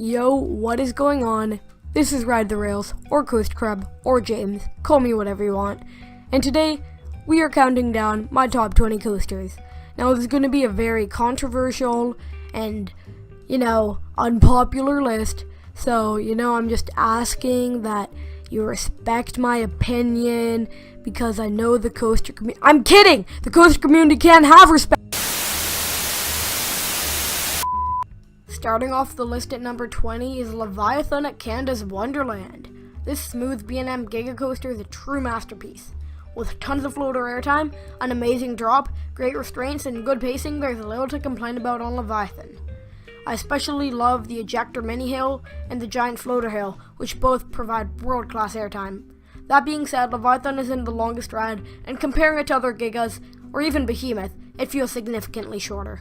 Yo, what is going on? This is Ride the Rails, or Coast Crab, or James, call me whatever you want. And today, we are counting down my top 20 coasters. Now, this is going to be a very controversial and, unpopular list. So, I'm just asking that you respect my opinion, because I know the coaster community— I'm kidding! The coaster community can't have respect! Starting off the list at number 20 is Leviathan at Canada's Wonderland. This smooth B&M Giga Coaster is a true masterpiece. With tons of floater airtime, an amazing drop, great restraints, and good pacing, there's little to complain about on Leviathan. I especially love the ejector mini hill and the giant floater hill, which both provide world-class airtime. That being said, Leviathan isn't the longest ride, and comparing it to other Gigas, or even Behemoth, it feels significantly shorter.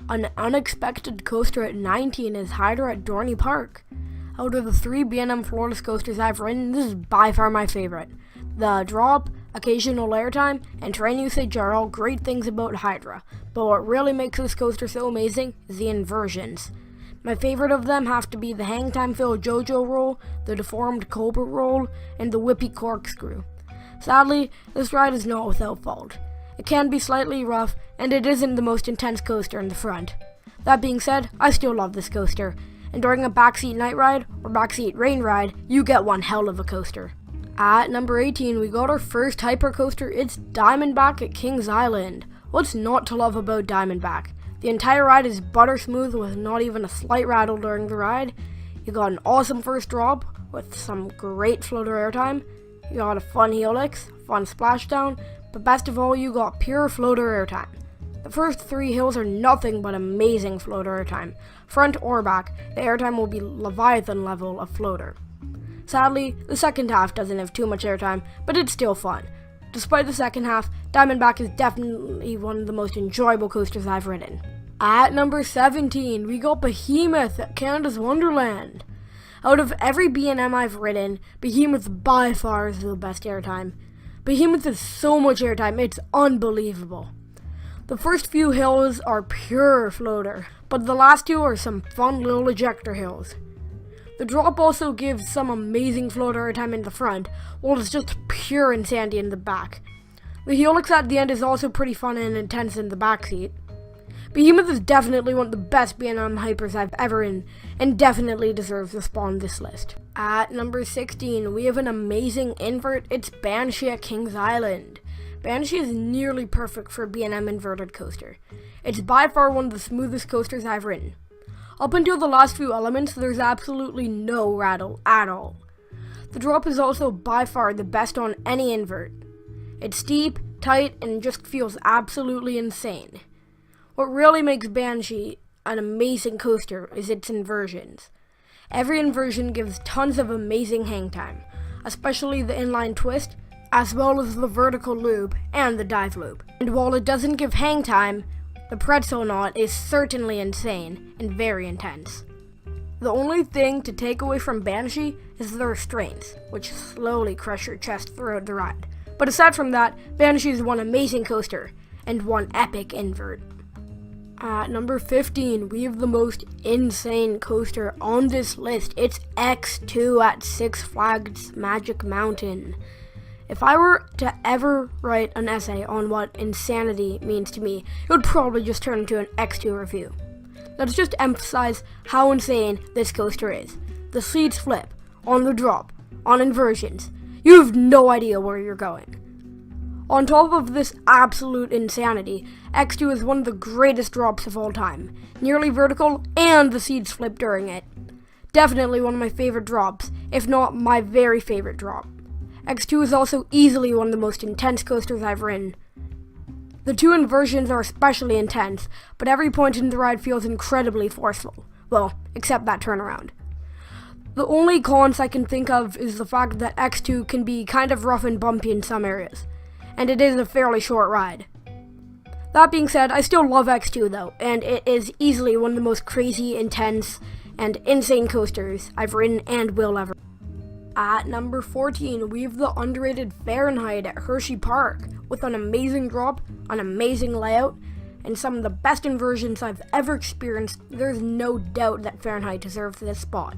An unexpected coaster at 19 is Hydra at Dorney Park. Out of the 3 B&M floorless coasters I've ridden, this is by far my favorite. The drop, occasional airtime, and terrain usage are all great things about Hydra, but what really makes this coaster so amazing is the inversions. My favorite of them have to be the hang time filled JoJo roll, the deformed Cobra roll, and the whippy corkscrew. Sadly, this ride is not without fault. It can be slightly rough, and it isn't the most intense coaster in the front. That being said, I still love this coaster, and during a backseat night ride or backseat rain ride, you get one hell of a coaster. At number 18, we got our first hyper coaster. It's Diamondback at Kings Island. What's not to love about Diamondback? The entire ride is butter smooth with not even a slight rattle during the ride. You got an awesome first drop with some great floater airtime. You got a fun helix, fun splashdown, but best of all, you got pure floater airtime. The first 3 hills are nothing but amazing floater airtime. Front or back, the airtime will be Leviathan level of floater. Sadly, the second half doesn't have too much airtime, but it's still fun. Despite the second half, Diamondback is definitely one of the most enjoyable coasters I've ridden. At number 17, we got Behemoth at Canada's Wonderland. Out of every B&M I've ridden, Behemoth by far is the best airtime. Behemoth has so much airtime, it's unbelievable. The first few hills are pure floater, but the last 2 are some fun little ejector hills. The drop also gives some amazing floater airtime in the front, while it's just pure insanity in the back. The helix at the end is also pretty fun and intense in the backseat. Behemoth is definitely one of the best B&M hypers I've ever ridden, and definitely deserves a spot on this list. At number 16, we have an amazing invert. It's Banshee at Kings Island. Banshee is nearly perfect for a B&M inverted coaster. It's by far one of the smoothest coasters I've ridden. Up until the last few elements, there's absolutely no rattle at all. The drop is also by far the best on any invert. It's steep, tight, and just feels absolutely insane. What really makes Banshee an amazing coaster is its inversions. Every inversion gives tons of amazing hang time, especially the inline twist, as well as the vertical loop and the dive loop. And while it doesn't give hang time, the pretzel knot is certainly insane and very intense. The only thing to take away from Banshee is the restraints, which slowly crush your chest throughout the ride. But aside from that, Banshee is one amazing coaster and one epic invert. At number 15, we have the most insane coaster on this list. It's X2 at Six Flags Magic Mountain. If I were to ever write an essay on what insanity means to me, it would probably just turn into an X2 review. Let's just emphasize how insane this coaster is. The seats flip, on the drop, on inversions. You have no idea where you're going. On top of this absolute insanity, X2 is one of the greatest drops of all time. Nearly vertical, and the seats flip during it. Definitely one of my favorite drops, if not my very favorite drop. X2 is also easily one of the most intense coasters I've ridden. The 2 inversions are especially intense, but every point in the ride feels incredibly forceful. Well, except that turnaround. The only cons I can think of is the fact that X2 can be kind of rough and bumpy in some areas, and it is a fairly short ride. That being said, I still love X2 though, and it is easily one of the most crazy, intense, and insane coasters I've ridden and will ever. At number 14, we have the underrated Fahrenheit at Hershey Park, with an amazing drop, an amazing layout, and some of the best inversions I've ever experienced, there's no doubt that Fahrenheit deserves this spot.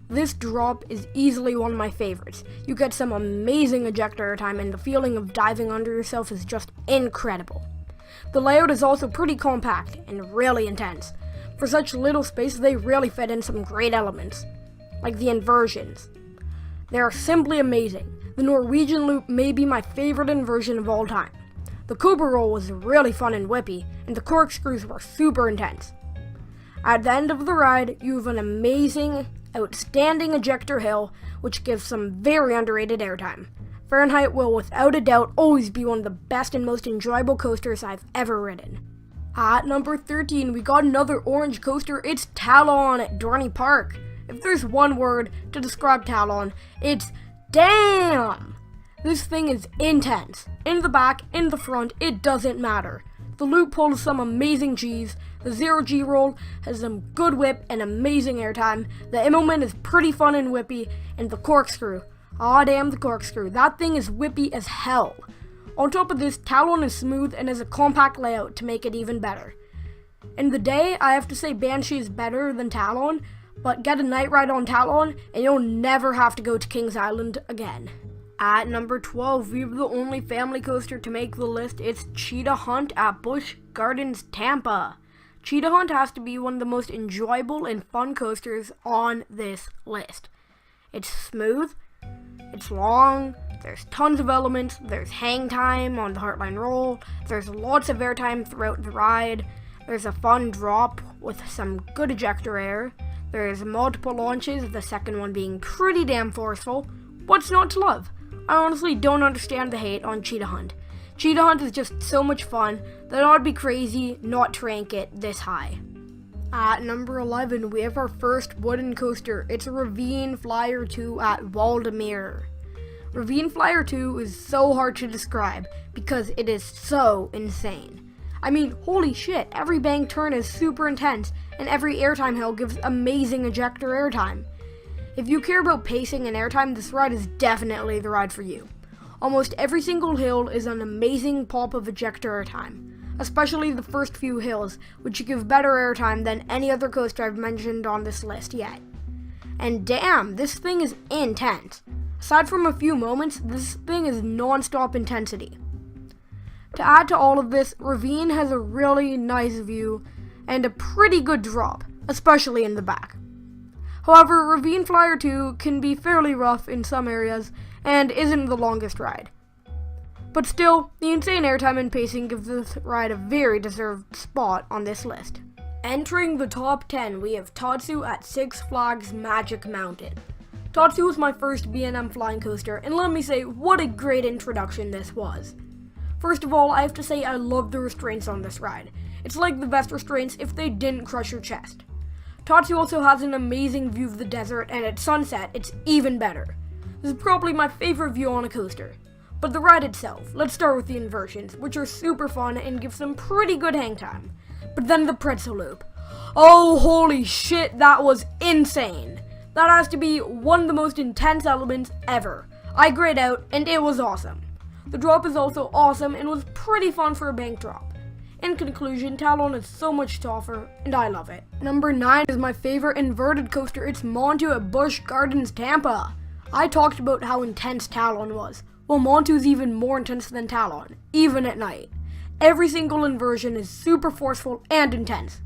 This drop is easily one of my favorites. You get some amazing ejector airtime, and the feeling of diving under yourself is just incredible. The layout is also pretty compact and really intense. For such little space, they really fit in some great elements, like the inversions. They are simply amazing. The Norwegian loop may be my favorite inversion of all time. The Cobra roll was really fun and whippy, and the corkscrews were super intense. At the end of the ride, you have an amazing, outstanding ejector hill, which gives some very underrated airtime. Fahrenheit will without a doubt always be one of the best and most enjoyable coasters I've ever ridden. At number 13, we got another orange coaster. It's Talon at Dorney Park. If there's one word to describe Talon, it's damn! This thing is intense. In the back, in the front, it doesn't matter. The loop pulls some amazing G's, the 0G roll has some good whip and amazing airtime, the Immelman is pretty fun and whippy, and the corkscrew. Aw damn the corkscrew, that thing is whippy as hell. On top of this, Talon is smooth and has a compact layout to make it even better. In the day, I have to say Banshee is better than Talon, but get a night ride on Talon and you'll never have to go to Kings Island again. At number 12, we have the only family coaster to make the list. It's Cheetah Hunt at Busch Gardens, Tampa. Cheetah Hunt has to be one of the most enjoyable and fun coasters on this list. It's smooth, it's long, there's tons of elements, there's hang time on the Heartline roll, there's lots of airtime throughout the ride, there's a fun drop with some good ejector air, there's multiple launches, the second one being pretty damn forceful. What's not to love? I honestly don't understand the hate on Cheetah Hunt. Cheetah Hunt is just so much fun that I'd be crazy not to rank it this high. At number 11, we have our first wooden coaster. It's a Ravine Flyer 2 at Waldemere. Ravine Flyer 2 is so hard to describe because it is so insane. I mean, holy shit, every bank turn is super intense, and every airtime hill gives amazing ejector airtime. If you care about pacing and airtime, this ride is definitely the ride for you. Almost every single hill is an amazing pop of ejector airtime, especially the first few hills, which give better airtime than any other coaster I've mentioned on this list yet. And damn, this thing is intense. Aside from a few moments, this thing is non-stop intensity. To add to all of this, Ravine has a really nice view and a pretty good drop, especially in the back. However, Ravine Flyer 2 can be fairly rough in some areas and isn't the longest ride. But still, the insane airtime and pacing gives this ride a very deserved spot on this list. Entering the top 10, we have Tatsu at Six Flags Magic Mountain. Tatsu was my first B&M flying coaster, and let me say, what a great introduction this was. First of all, I have to say I love the restraints on this ride. It's like the best restraints if they didn't crush your chest. Tatsu also has an amazing view of the desert, and at sunset, it's even better. This is probably my favorite view on a coaster. But the ride itself, let's start with the inversions, which are super fun and give some pretty good hang time. But then the pretzel loop. Oh, holy shit, that was insane. That has to be one of the most intense elements ever. I grayed out, and it was awesome. The drop is also awesome and was pretty fun for a bank drop. In conclusion, Talon is so much tougher, and I love it. Number 9 is my favorite inverted coaster. It's Montu at Busch Gardens, Tampa. I talked about how intense Talon was. Well, Montu is even more intense than Talon, even at night. Every single inversion is super forceful and intense.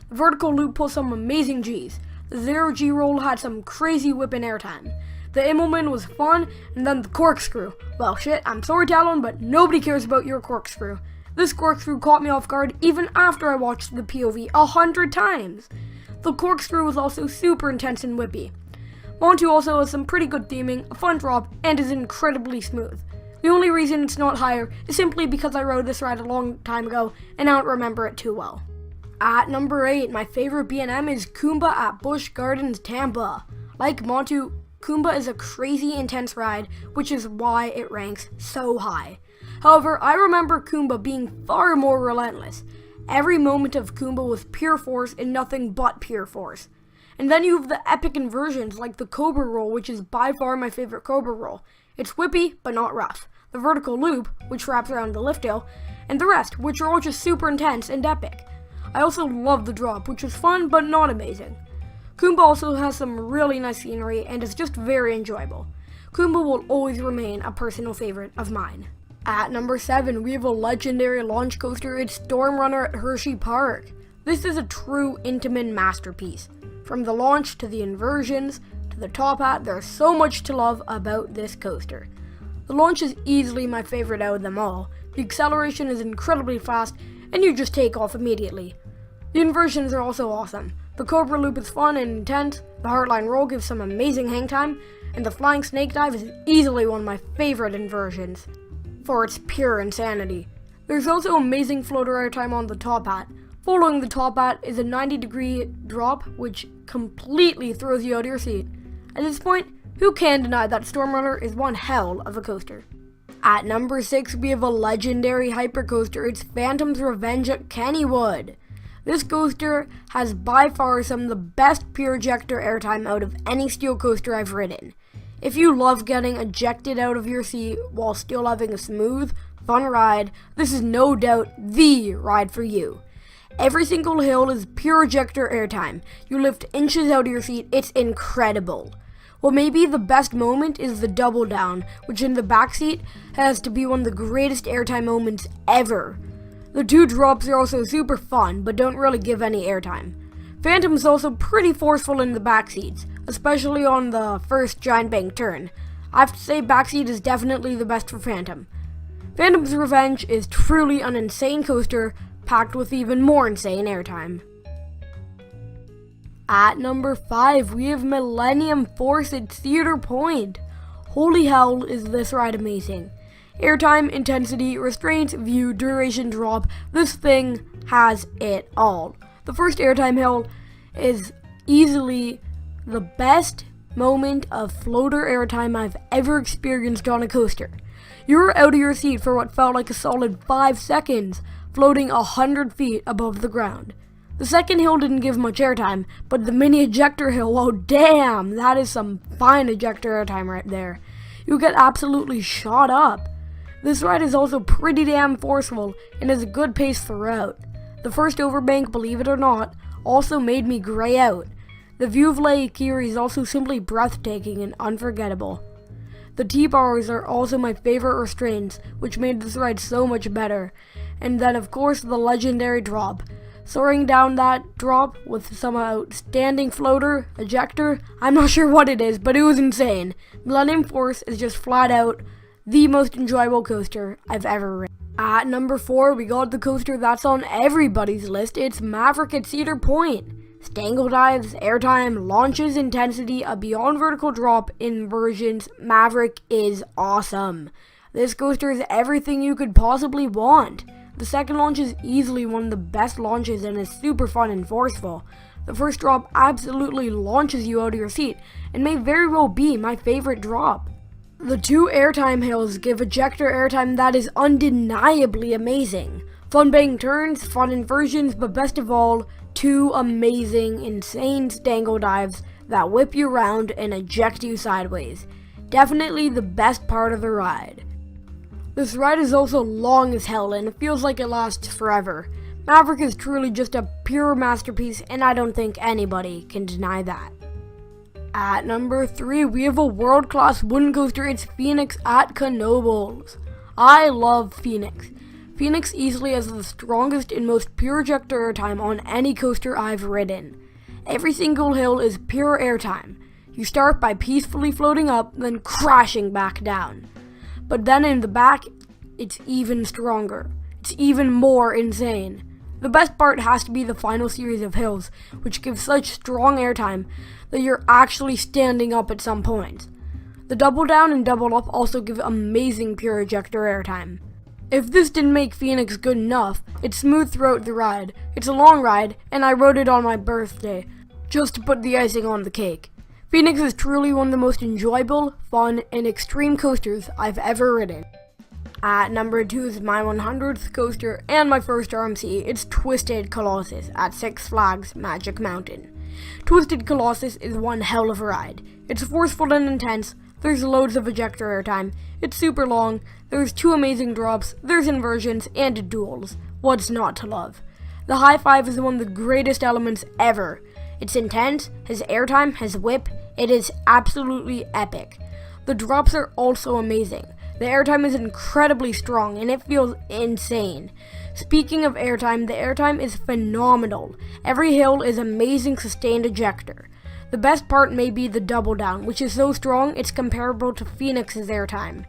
The vertical loop pulls some amazing G's. The 0G roll had some crazy whipping airtime. The Immelman was fun, and then the corkscrew. Well, shit, I'm sorry Talon, but nobody cares about your corkscrew. This corkscrew caught me off guard even after I watched the POV 100 times. The corkscrew was also super intense and whippy. Montu also has some pretty good theming, a fun drop, and is incredibly smooth. The only reason it's not higher is simply because I rode this ride a long time ago and I don't remember it too well. At number 8, my favorite B&M is Kumba at Busch Gardens, Tampa. Like Montu, Kumba is a crazy intense ride, which is why it ranks so high. However, I remember Kumba being far more relentless. Every moment of Kumba was pure force and nothing but pure force. And then you have the epic inversions like the Cobra roll, which is by far my favorite Cobra roll. It's whippy, but not rough. the vertical loop, which wraps around the lift hill, and the rest, which are all just super intense and epic. I also love the drop, which is fun but not amazing. Kumba also has some really nice scenery and is just very enjoyable. Kumba will always remain a personal favorite of mine. At number 7, we have a legendary launch coaster. It's Storm Runner at Hershey Park. This is a true Intamin masterpiece. From the launch to the inversions to the top hat, there's so much to love about this coaster. The launch is easily my favorite out of them all. The acceleration is incredibly fast and you just take off immediately. The inversions are also awesome. The Cobra Loop is fun and intense, the Heartline Roll gives some amazing hang time, and the Flying Snake Dive is easily one of my favorite inversions for its pure insanity. There's also amazing floater airtime on the top hat. Following the top hat is a 90-degree drop, which completely throws you out of your seat. At this point, who can deny that Storm Runner is one hell of a coaster? At number 6, we have a legendary hypercoaster. It's Phantom's Revenge at Kennywood. This coaster has by far some of the best pure ejector airtime out of any steel coaster I've ridden. If you love getting ejected out of your seat while still having a smooth, fun ride, this is no doubt the ride for you. Every single hill is pure ejector airtime. You lift inches out of your seat, it's incredible. Well, maybe the best moment is the double down, which in the backseat has to be one of the greatest airtime moments ever. The two drops are also super fun, but don't really give any airtime. Phantom is also pretty forceful in the backseats, especially on the first giant bank turn. I have to say backseat is definitely the best for Phantom. Phantom's Revenge is truly an insane coaster, packed with even more insane airtime. At number 5, we have Millennium Force at Cedar Point. Holy hell, is this ride amazing. Airtime, intensity, restraints, view, duration, drop. This thing has it all. The first airtime hill is easily the best moment of floater airtime I've ever experienced on a coaster. You were out of your seat for what felt like a solid 5 seconds, floating 100 feet above the ground. The second hill didn't give much airtime, but the mini ejector hill, oh damn, that is some fine ejector airtime right there. You get absolutely shot up. This ride is also pretty damn forceful and has a good pace throughout. The first overbank, believe it or not, also made me gray out. The view of Lake Erie is also simply breathtaking and unforgettable. The T-bars are also my favorite restraints, which made this ride so much better. And then of course the legendary drop. Soaring down that drop with some outstanding floater, ejector, I'm not sure what it is, but it was insane. Millennium Force is just flat out the most enjoyable coaster I've ever ridden. At number 4, we got the coaster that's on everybody's list. It's Maverick at Cedar Point. Stangle dives, airtime, launches, intensity, a beyond vertical drop, inversions. Maverick is awesome. This coaster is everything you could possibly want. The second launch is easily one of the best launches and is super fun and forceful. The first drop absolutely launches you out of your seat and may very well be my favorite drop. The two airtime hills give ejector airtime that is undeniably amazing. Fun bank turns, fun inversions, but best of all, two amazing, insane stangle dives that whip you around and eject you sideways. Definitely the best part of the ride. This ride is also long as hell and it feels like it lasts forever. Maverick is truly just a pure masterpiece and I don't think anybody can deny that. At number 3, we have a world-class wooden coaster. It's Phoenix at Knoebels. I love Phoenix. Phoenix easily has the strongest and most pure ejector airtime on any coaster I've ridden. Every single hill is pure airtime. You start by peacefully floating up, then crashing back down. But then in the back, it's even stronger. It's even more insane. The best part has to be the final series of hills, which give such strong airtime that you're actually standing up at some point. The double down and double up also give amazing pure ejector airtime. If this didn't make Phoenix good enough, it's smooth throughout the ride. It's a long ride, and I rode it on my birthday, just to put the icing on the cake. Phoenix is truly one of the most enjoyable, fun, and extreme coasters I've ever ridden. At number 2 is my 100th coaster and my first RMC. It's Twisted Colossus at Six Flags Magic Mountain. Twisted Colossus is one hell of a ride. It's forceful and intense, There's loads of ejector airtime, it's super long, there's 2 amazing drops, there's inversions, and duels. What's not to love? The high 5 is one of the greatest elements ever. It's intense, has airtime, has whip, it is absolutely epic. The drops are also amazing. The airtime is incredibly strong and it feels insane. Speaking of airtime, the airtime is phenomenal. Every hill is amazing sustained ejector. The best part may be the double down, which is so strong it's comparable to Phoenix's airtime.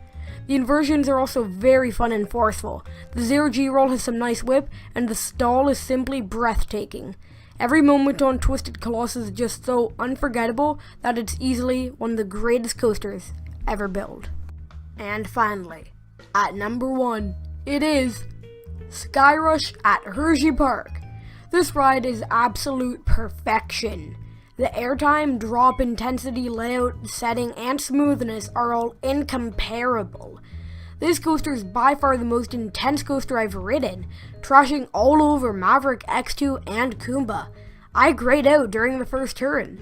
The inversions are also very fun and forceful. The 0G roll has some nice whip, and the stall is simply breathtaking. Every moment on Twisted Colossus is just so unforgettable that it's easily one of the greatest coasters ever built. And finally, at number 1, it is Skyrush at Hershey Park. This ride is absolute perfection. The airtime, drop intensity, layout, setting, and smoothness are all incomparable. This coaster is by far the most intense coaster I've ridden, trashing all over Maverick, X2, and Kumba. I grayed out during the first turn.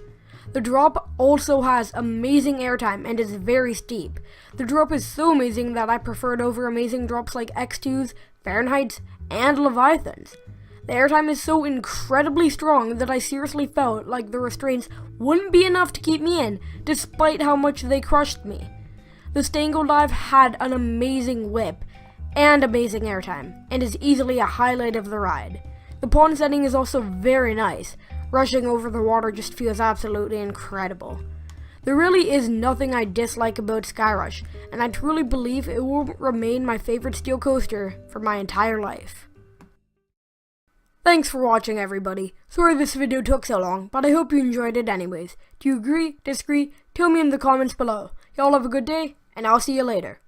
The drop also has amazing airtime and is very steep. The drop is so amazing that I prefer it over amazing drops like X2s, Fahrenheits, and Leviathans. The airtime is so incredibly strong that I seriously felt like the restraints wouldn't be enough to keep me in, despite how much they crushed me. The Stangle Dive had an amazing whip and amazing airtime, and is easily a highlight of the ride. The pond setting is also very nice. Rushing over the water just feels absolutely incredible. There really is nothing I dislike about Skyrush, and I truly believe it will remain my favorite steel coaster for my entire life. Thanks for watching, everybody. Sorry this video took so long, but I hope you enjoyed it anyways. Do you agree? Disagree? Tell me in the comments below. Y'all have a good day, and I'll see you later.